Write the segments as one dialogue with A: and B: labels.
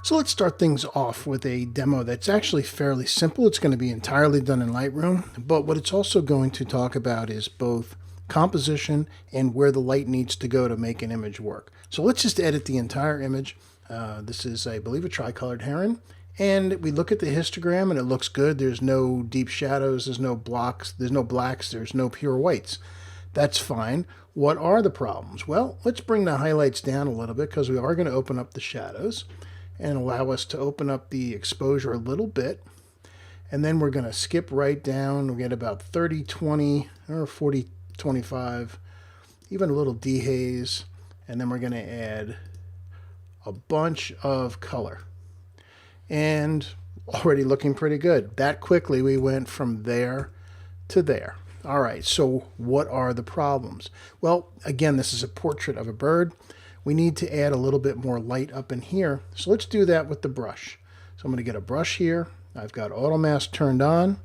A: So let's start things off with a demo that's actually fairly simple. It's going to be entirely done in Lightroom, but what it's also going to talk about is both composition and where the light needs to go to make an image work. So let's just edit the entire image. This is, I believe, a Tri-Colored Heron. And we look at the histogram and it looks good. There's no deep shadows, there's no blocks, there's no blacks, there's no pure whites. That's fine. What are the problems? Well, let's bring the highlights down a little bit because we are going to open up the shadows and allow us to open up the exposure a little bit. And then we're going to skip right down. We'll get about 30, 20, or 40, 25, even a little dehaze. And then we're going to add a bunch of color. And already looking pretty good. That quickly we went from there to there. All right, so what are the problems? Well, again, this is a portrait of a bird. We need to add a little bit more light up in here. So let's do that with the brush. So I'm going to get a brush here. I've got auto mask turned on.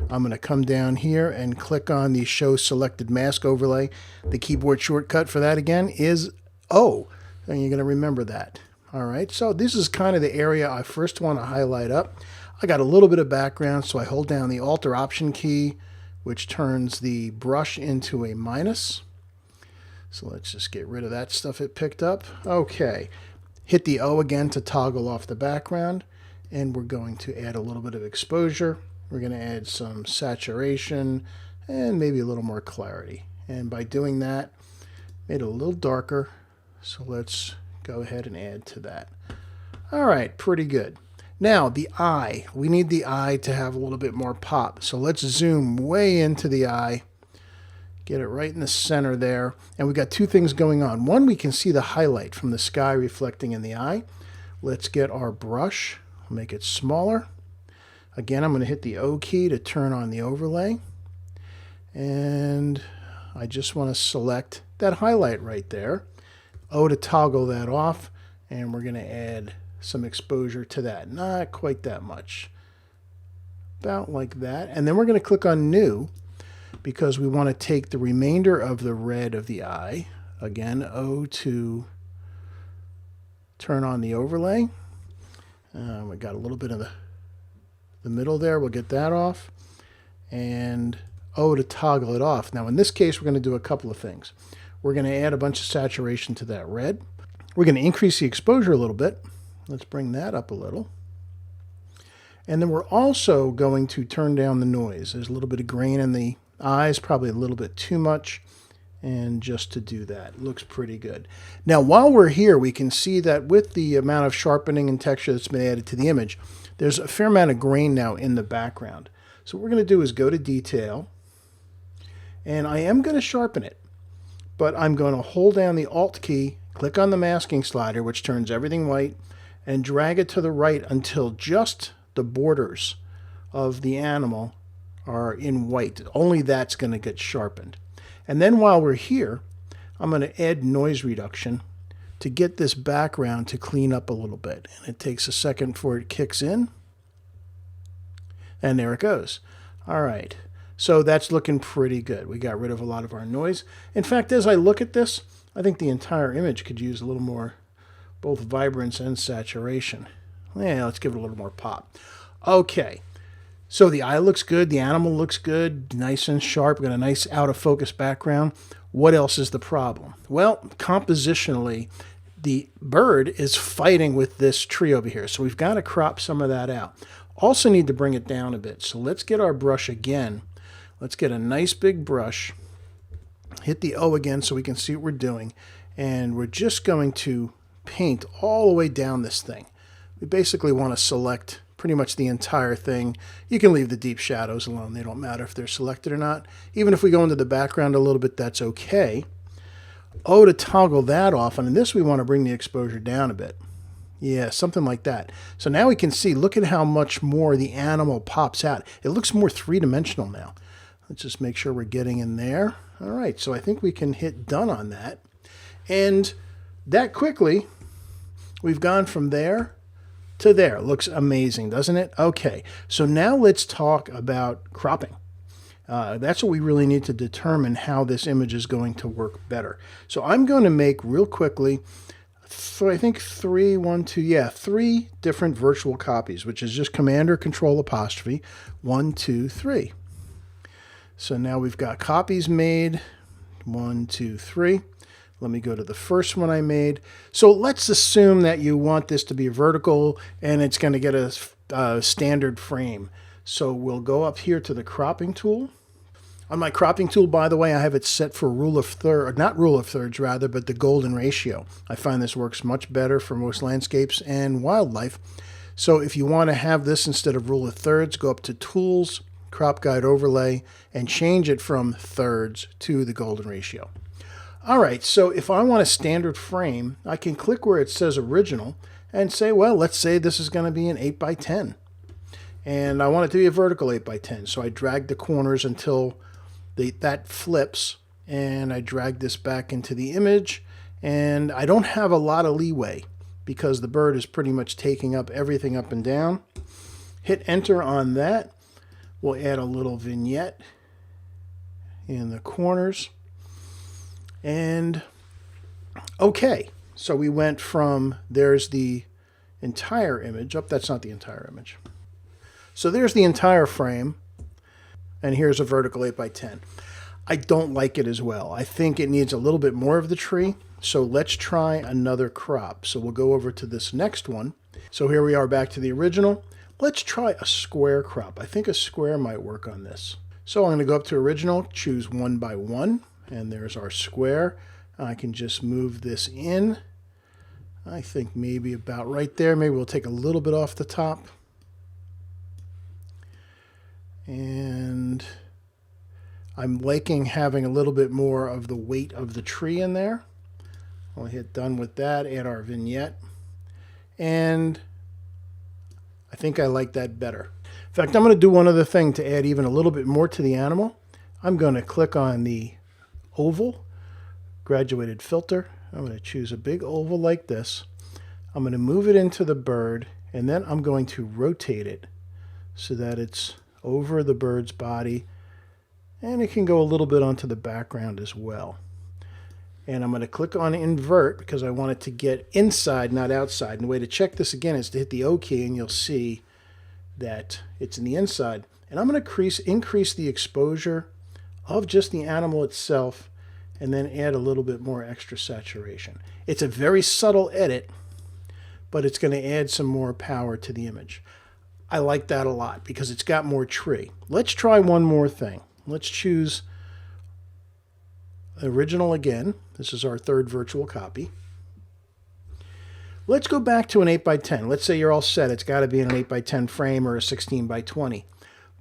A: I'm going to come down here and click on the show selected mask overlay. The keyboard shortcut for that again is O. And you're going to remember that. All right, so this is kind of the area I first want to highlight up. I got a little bit of background, so I hold down the Alt or Option key, which turns the brush into a minus. So let's just get rid of that stuff it picked up. Okay, hit the O again to toggle off the background, and we're going to add a little bit of exposure. We're going to add some saturation and maybe a little more clarity. And by doing that, made it a little darker. So let's go ahead and add to that. All right, pretty good. Now the eye, we need the eye to have a little bit more pop. So let's zoom way into the eye, get it right in the center there. And we've got two things going on. One, we can see the highlight from the sky reflecting in the eye. Let's get our brush, make it smaller. Again, I'm going to hit the O key to turn on the overlay. And I just want to select that highlight right there. O to toggle that off, and we're going to add some exposure to that. Not quite that much. About like that. And then we're going to click on New because we want to take the remainder of the red of the eye. Again, O to turn on the overlay. We got a little bit of the middle there. We'll get that off. And O to toggle it off. Now in this case, we're going to do a couple of things. We're going to add a bunch of saturation to that red. We're going to increase the exposure a little bit. Let's bring that up a little. And then we're also going to turn down the noise. There's a little bit of grain in the eyes, probably a little bit too much. And just to do that, it looks pretty good. Now, while we're here, we can see that with the amount of sharpening and texture that's been added to the image, there's a fair amount of grain now in the background. So what we're going to do is go to Detail. And I am going to sharpen it. But I'm going to hold down the Alt key, click on the masking slider, which turns everything white, and drag it to the right until just the borders of the animal are in white. Only that's going to get sharpened. And then while we're here, I'm going to add noise reduction to get this background to clean up a little bit. And it takes a second before it kicks in. And there it goes. All right. So that's looking pretty good. We got rid of a lot of our noise. In fact, as I look at this, I think the entire image could use a little more both vibrance and saturation. Yeah, let's give it a little more pop. Okay, so the eye looks good. The animal looks good, nice and sharp. Got a nice out of focus background. What else is the problem? Well, compositionally, the bird is fighting with this tree over here. So we've got to crop some of that out. Also need to bring it down a bit. So let's get our brush again. Let's get a nice big brush, hit the O again so we can see what we're doing, and we're just going to paint all the way down this thing. We basically want to select pretty much the entire thing. You can leave the deep shadows alone. They don't matter if they're selected or not. Even if we go into the background a little bit, that's okay. O to toggle that off, and in this we want to bring the exposure down a bit. Yeah, something like that. So now we can see, look at how much more the animal pops out. It looks more three-dimensional now. Let's just make sure we're getting in there. All right, so I think we can hit done on that. And that quickly, we've gone from there to there. Looks amazing, doesn't it? Okay, so now let's talk about cropping. That's what we really need to determine how this image is going to work better. So I'm going to make real quickly So I think three different virtual copies, which is just Command or Control apostrophe 1, 2, 3. So now we've got copies made 1, 2, 3. Let me go to the first one I made. So let's assume that you want this to be vertical and it's going to get a standard frame. So we'll go up here to the cropping tool. On my cropping tool, by the way, I have it set for rule of thirds, not rule of thirds rather, but the golden ratio. I find this works much better for most landscapes and wildlife. So if you want to have this instead of rule of thirds, go up to Tools, Crop Guide Overlay, and change it from thirds to the golden ratio. All right, so if I want a standard frame, I can click where it says Original and say, well, let's say this is going to be an 8 by 10. And I want it to be a vertical 8 by 10. So I drag the corners until that flips, and I drag this back into the image, and I don't have a lot of leeway because the bird is pretty much taking up everything up and down. Hit enter on that. We'll add a little vignette in the corners. And okay, so we went from, there's the entire image. Oh, that's not the entire image. So there's the entire frame. And here's a vertical 8 by 10. I don't like it as well. I think it needs a little bit more of the tree. So let's try another crop. So we'll go over to this next one. So here we are back to the original. Let's try a square crop. I think a square might work on this. So I'm going to go up to original, choose 1 by 1, and there's our square. I can just move this in. I think maybe about right there. Maybe we'll take a little bit off the top. And I'm liking having a little bit more of the weight of the tree in there. We'll hit done with that, add our vignette. And I think I like that better. In fact, I'm going to do one other thing to add even a little bit more to the animal. I'm going to click on the oval, graduated filter. I'm going to choose a big oval like this. I'm going to move it into the bird, and then I'm going to rotate it so that it's over the bird's body, and it can go a little bit onto the background as well. And I'm going to click on invert because I want it to get inside, not outside. And the way to check this again is to hit the O key, and you'll see that it's in the inside. And I'm going to increase the exposure of just the animal itself, and then add a little bit more extra saturation. It's a very subtle edit, but it's going to add some more power to the image. I like that a lot because it's got more tree. Let's try one more thing. Let's choose original again. This is our third virtual copy. Let's go back to an 8 by 10. Let's say you're all set. It's got to be an 8 by 10 frame or a 16 by 20.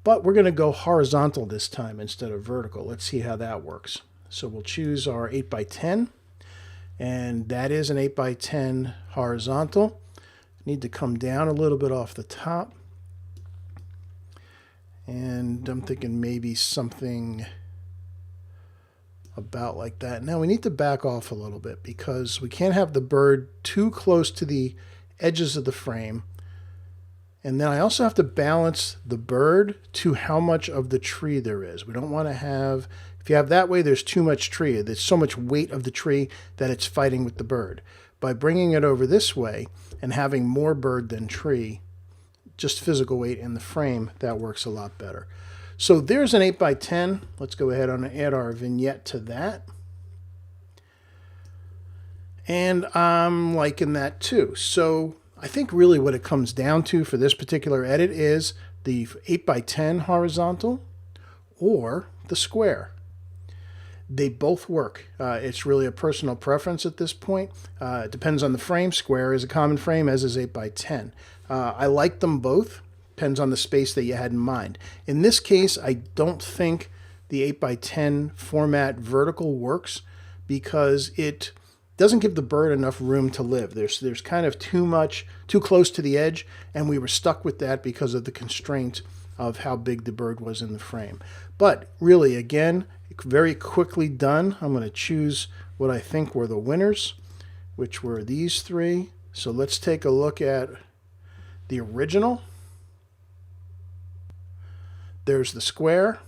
A: But we're going to go horizontal this time instead of vertical. Let's see how that works. So we'll choose our 8 by 10. And that is an 8 by 10 horizontal. Need to come down a little bit off the top. And I'm thinking maybe something about like that. Now we need to back off a little bit because we can't have the bird too close to the edges of the frame. And then I also have to balance the bird to how much of the tree there is. We don't want to have, if you have that way, there's too much tree. There's so much weight of the tree that it's fighting with the bird. By bringing it over this way and having more bird than tree, just physical weight in the frame, that works a lot better. So there's an 8 by 10. Let's go ahead and add our vignette to that. And I'm liking that too. So I think really what it comes down to for this particular edit is the 8 by 10 horizontal or the square. They both work. It's really a personal preference at this point. It depends on the frame. Square is a common frame, as is 8 by 10. I like them both. Depends on the space that you had in mind. In this case, I don't think the 8 by 10 format vertical works because it doesn't give the bird enough room to live. There's kind of too close to the edge, and we were stuck with that because of the constraint of how big the bird was in the frame. But really, again, very quickly done. I'm going to choose what I think were the winners, which were these three. So let's take a look at the original. There's the square,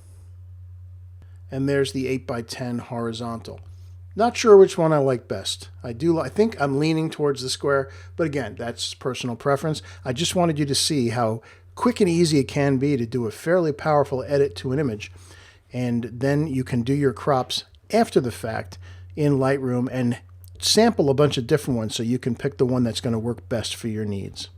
A: and there's the 8 by 10 horizontal. Not sure which one I like best. I think I'm leaning towards the square, but again, that's personal preference. I just wanted you to see how quick and easy it can be to do a fairly powerful edit to an image. And then you can do your crops after the fact in Lightroom and sample a bunch of different ones so you can pick the one that's going to work best for your needs.